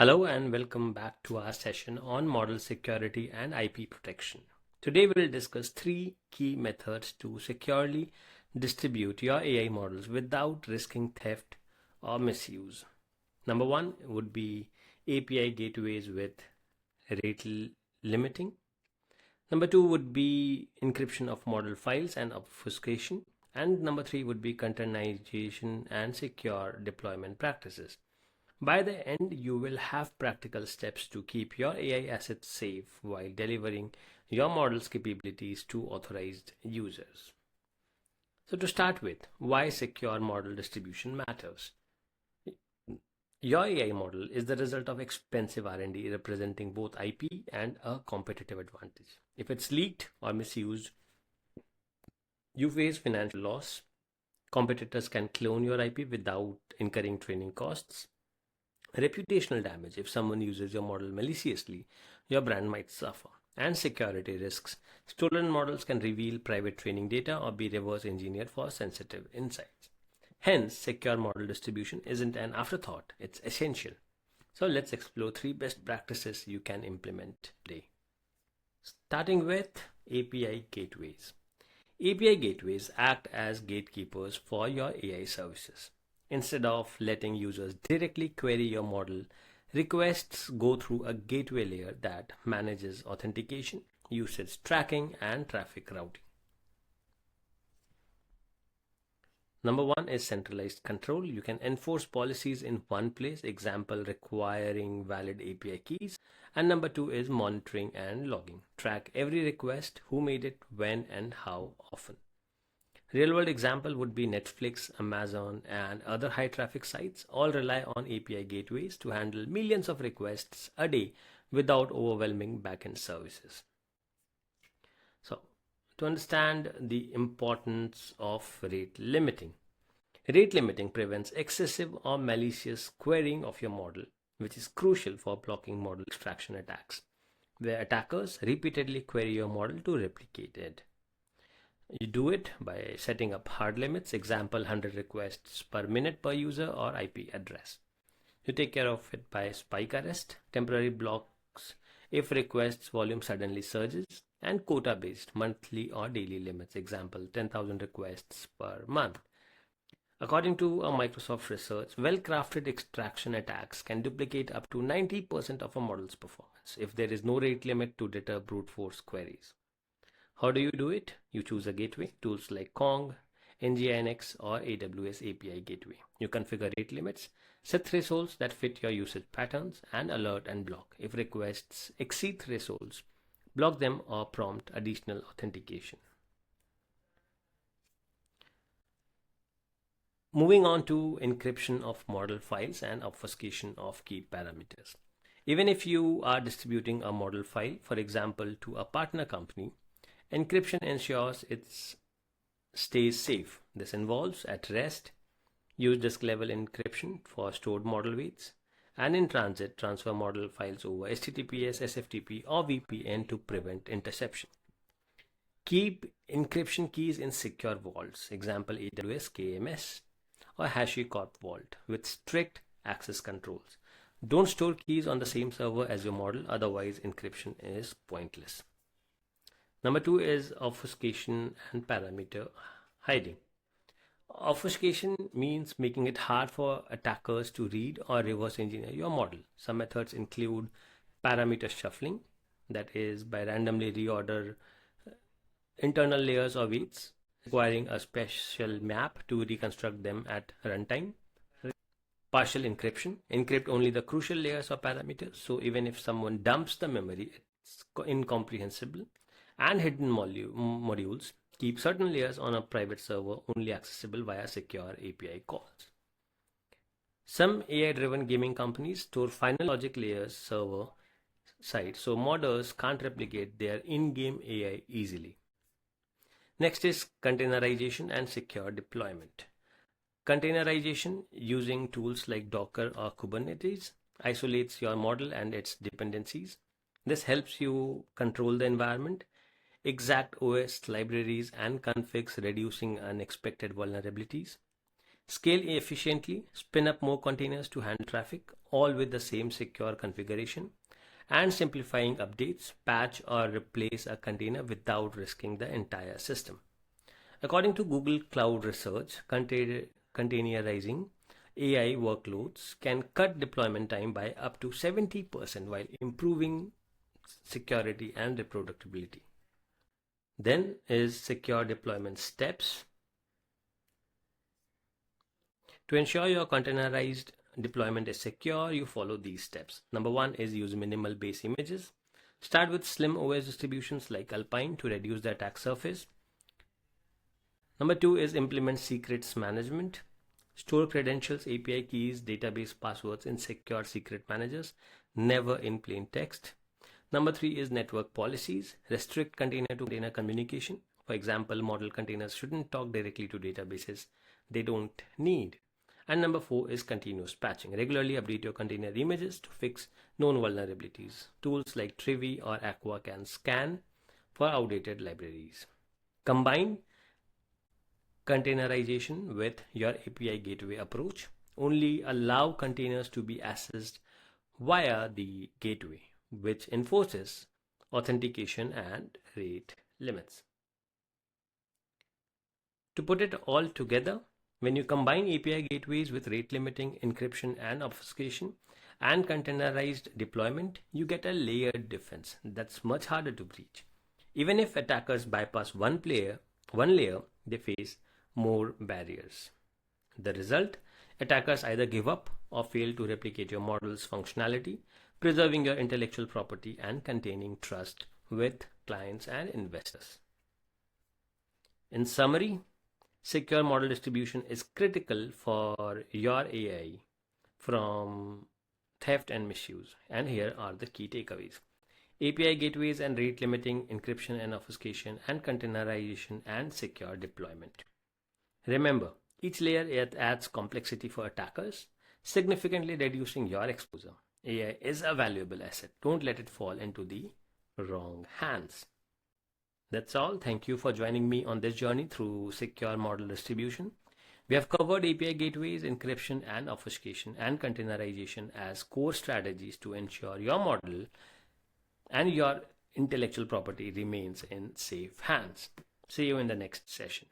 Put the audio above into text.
Hello and welcome back to our session on model security and IP protection. Today we'll discuss three key methods to securely distribute your AI models without risking theft or misuse. Number one would be API gateways with rate limiting. Number two would be encryption of model files and obfuscation. And number three would be containerization and secure deployment practices. By the end, you will have practical steps to keep your AI assets safe while delivering your model's capabilities to authorized users. So to start with, why secure model distribution matters. Your AI model is the result of expensive R&D representing both IP and a competitive advantage. If it's leaked or misused, you face financial loss. Competitors can clone your IP without incurring training costs. Reputational damage: if someone uses your model maliciously, your brand might suffer. And security risks: stolen models can reveal private training data or be reverse engineered for sensitive insights. Hence, secure model distribution isn't an afterthought, it's essential. So let's explore three best practices you can implement today. Starting with API gateways. API gateways act as gatekeepers for your AI services. Instead of letting users directly query your model, requests go through a gateway layer that manages authentication, usage tracking, and traffic routing. Number one is centralized control. You can enforce policies in one place, example requiring valid API keys. And number two is monitoring and logging. Track every request, who made it, when, and how often. Real world example would be Netflix, Amazon, and other high traffic sites all rely on API gateways to handle millions of requests a day without overwhelming backend services. So, to understand the importance of rate limiting. Rate limiting prevents excessive or malicious querying of your model, which is crucial for blocking model extraction attacks, where attackers repeatedly query your model to replicate it. You do it by setting up hard limits, example 100 requests per minute per user or IP address. You take care of it by spike arrest, temporary blocks if requests volume suddenly surges, and quota based monthly or daily limits, example 10,000 requests per month. According to a Microsoft research, well-crafted extraction attacks can duplicate up to 90% of a model's performance if there is no rate limit to deter brute force queries. How do you do it? You choose a gateway, tools like Kong, NGINX, or AWS API Gateway. You configure rate limits, set thresholds that fit your usage patterns, and alert and block. If requests exceed thresholds, block them or prompt additional authentication. Moving on to encryption of model files and obfuscation of key parameters. Even if you are distributing a model file, for example, to a partner company, encryption ensures it stays safe. This involves, at rest, use disk level encryption for stored model weights, and in transit, transfer model files over HTTPS, SFTP, or VPN to prevent interception. Keep encryption keys in secure vaults, example AWS KMS or HashiCorp Vault, with strict access controls. Don't store keys on the same server as your model, otherwise encryption is pointless. Number two is obfuscation and parameter hiding. Obfuscation means making it hard for attackers to read or reverse engineer your model. Some methods include parameter shuffling, that is by randomly reorder internal layers or weights, requiring a special map to reconstruct them at runtime. Partial encryption: encrypt only the crucial layers or parameters, so even if someone dumps the memory, it's incomprehensible. And hidden modules: keep certain layers on a private server only accessible via secure API calls. Some AI-driven gaming companies store final logic layers server side, so modders can't replicate their in-game AI easily. Next is containerization and secure deployment. Containerization, using tools like Docker or Kubernetes, isolates your model and its dependencies. This helps you control the environment, exact OS libraries, and configs, reducing unexpected vulnerabilities. Scale efficiently, spin up more containers to handle traffic, all with the same secure configuration, and simplifying updates, patch or replace a container without risking the entire system. According to Google Cloud Research, containerizing AI workloads can cut deployment time by up to 70% while improving security and reproducibility. Then is secure deployment steps. To ensure your containerized deployment is secure, you follow these steps. Number one is use minimal base images. Start with slim OS distributions like Alpine to reduce the attack surface. Number two is implement secrets management. Store credentials, API keys, database passwords in secure secret managers, never in plain text. Number three is network policies. Restrict container to container communication. For example, model containers shouldn't talk directly to databases they don't need. And number four is continuous patching. Regularly update your container images to fix known vulnerabilities. Tools like Trivi or Aqua can scan for outdated libraries. Combine containerization with your API gateway approach. Only allow containers to be accessed via the gateway, which enforces authentication and rate limits. To put it all together, when you combine API gateways with rate limiting, encryption and obfuscation and containerized deployment, you get a layered defense that's much harder to breach. Even if attackers bypass one layer, they face more barriers. The result, attackers either give up or fail to replicate your model's functionality, preserving your intellectual property and containing trust with clients and investors. In summary, secure model distribution is critical for your AI from theft and misuse. And here are the key takeaways. API gateways and rate limiting, encryption and obfuscation, and containerization and secure deployment. Remember, each layer adds complexity for attackers, significantly reducing your exposure. AI is a valuable asset. Don't let it fall into the wrong hands. That's all. Thank you for joining me on this journey through secure model distribution. We have covered API gateways, encryption and obfuscation, and containerization as core strategies to ensure your model and your intellectual property remains in safe hands. See you in the next session.